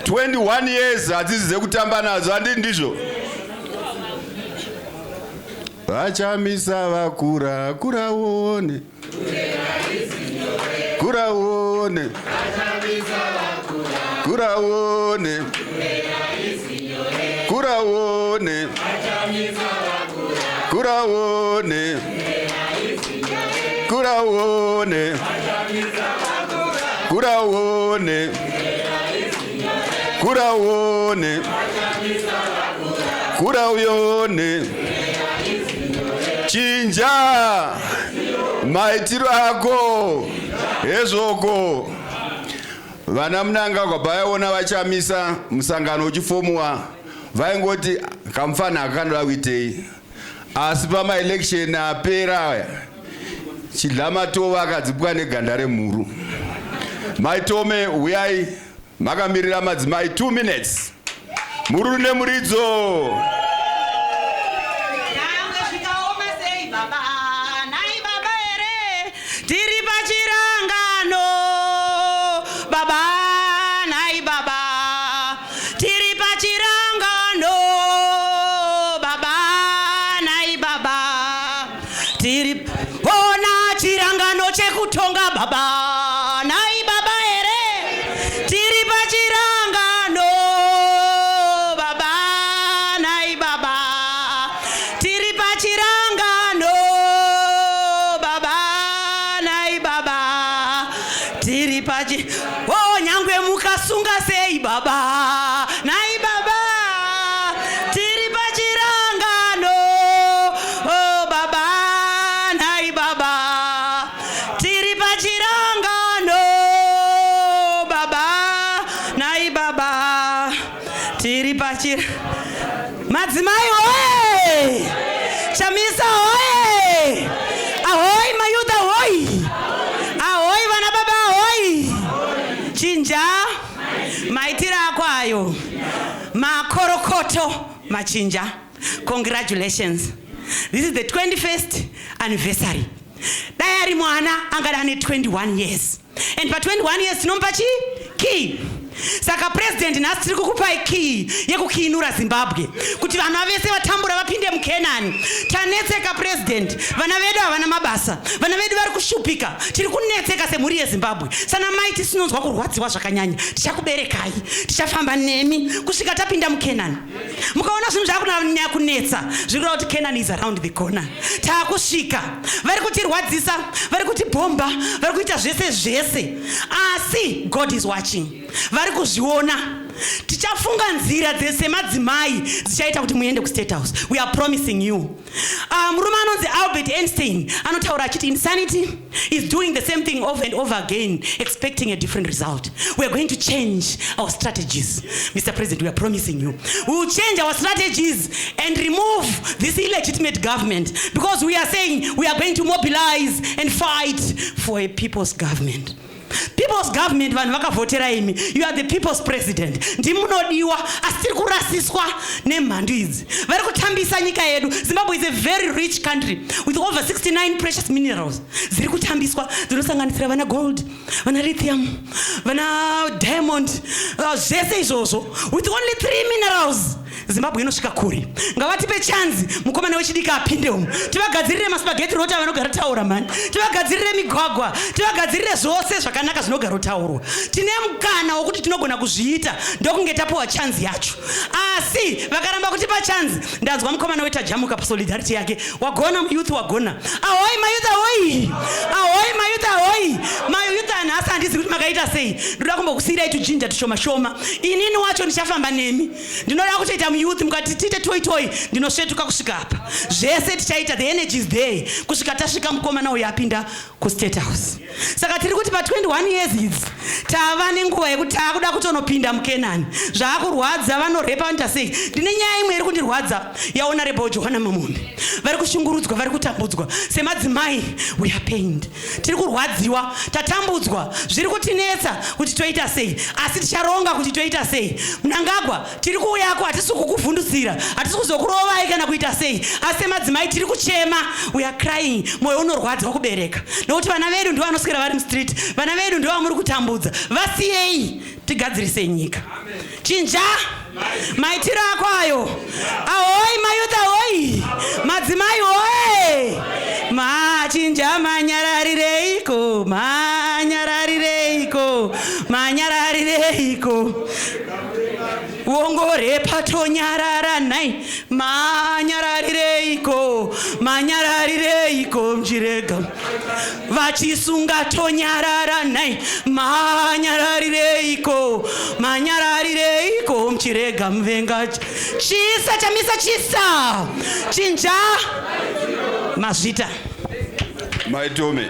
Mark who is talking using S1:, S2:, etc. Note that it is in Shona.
S1: 21 years hadzizize kutamba nadzo, handii ndizvo? Vachamisa vakura, kuraone. Kuraone. Kuraone. Kuraone. Kuraone. Kuraone. Kuraone. Kuraone. Kuraone. Chinja maitiro ako ezvoko. Vana Mnangagwa vaona vachamisa musangano uchifomuwa vaingoti kamufana akanoda kuitei, asi pamaelection apera chidlamatova akadzipwa neganda remhuru. Maitome uyai makamirira madzimai 2 minutes. Mururu nemuridzo.
S2: Madzimai oye! Chamisa oye! Ahoy mayuta ahoy! Ahoy vana baba ahoy! Chinja maitira akwayo makorokoto machinja. Congratulations. This is the 21st anniversary. Dayari mwana angadane 21 years. And for 21 years tinompa key. Saka president nhasi tiri kukupai key yekukiinura Zimbabwe kuti vana vese vatambura vapinde muKenani. Tanetseka president, vana vedu havana mabasa, vana vedu vari kushupika, tiri kunetseka semhuri yeZimbabwe. Sana mai tisinonzwa kurwadziwa zvakanyanya, tichakuberekai, tichafamba nemi kusvika tapinda muKenani. Mukaona zvinhu zvakunyanya kunetsa zviri kuti Kenani is around the corner. Taakusvika, vari kutirwadzisa, vari kutibhomba, vari kuita zvese, asi God is watching. Vari kuzviona. Tichafunga nzira dzese madzimai dzichaita kuti muende kuState House. We are promising you. Murume anonzi Albert Einstein anotaura achiti insanity is doing the same thing over and over again expecting a different result. We are going to change our strategies. Mr. President, we are promising you. We will change our strategies and remove this illegitimate government, because we are saying we are going to mobilize and fight for a people's government. People's government, vanhu vakavhotera imi. You are the people's president. Ndimunodiwa, asi tiri kurasiswa nemhandu idzi. Vari kutambisa nyika yedu. Zimbabwe is a very rich country with over 69 precious minerals. Ziri kutambiswa, dzinosanganisira vana gold, vana lithium, vana diamond, zvese izvozvo. With only 3 minerals. Zimbabwe inosvika kuri. Ngavatipe chance mukomana wechidika apinde umu. Tivagadzirire masipageti rota vanogara taura mani. Tivagadzirire migwagwa. Tivagadzirire zvose zvakanaka zvinogara taurwa. Tine mukana wokuti tinogona kuzviita ndokunge tapuwa chance yacho. Asi vakaramba kutipa chance, ndanzwa mukomana wetajamuka pasolidarity yake. Wagona youth wagona. Ahoy mayouth ahoy. Ahoy mayouth ahoy. Mayouth anhasi handisi kuti makaita sei. Ndoda kumbokusiyirai tujinja tushoma shoma. Inini wacho ndichafamba nemi. Ndinoda kutoita muyouth mukati tiite toy ndinosvetuka kusvika apa. Zvese tichaita, the energy is there kusvika tasvika mukomana uyu apinda kuState House. Saka tiri kuti pa 21 years idzi tava nenguva yekuti taakuda kutonopinda muKenani. Zvaakurwadza vanorepa ndasei. Ndine nyaya imwe iri kundirwadza yaOnourable Johanna Mamombe. vari kushungurudzwa, vari kutambudzwa. Semadzimai, we are pained. Tiri kurwadziwa, tatambudzwa, zviri kutinetsa kuti toita sei, asi ticharonga kuti toita sei. Mnangagwa, tiri kuuyako, hatisi kukuvhundusira, hatisi kuzokurovai kana kuita sei, asi semadzimai tiri kuchema, we are crying. Mwoyo unorwadza kubereka, nokuti vana vedu ndivo vanoswera vari mustreet, vana vedu ndivo vamuri kutambudza. Vasiyei tigadzirise nyika. Chinja maitiro ako ayo. Ahoi mayuth, ahoi madzimai, oe machinja manyararireiko, manyararireiko, manyararireiko. Wongore patonyarara nai, manyararireiko, manyararireiko mchirega. Vachisunga tonyarara nai, manyararireiko, manyararireiko mchirega mvenga. Chisa chamisa chisa. Chinja mazvita.
S1: Maitome.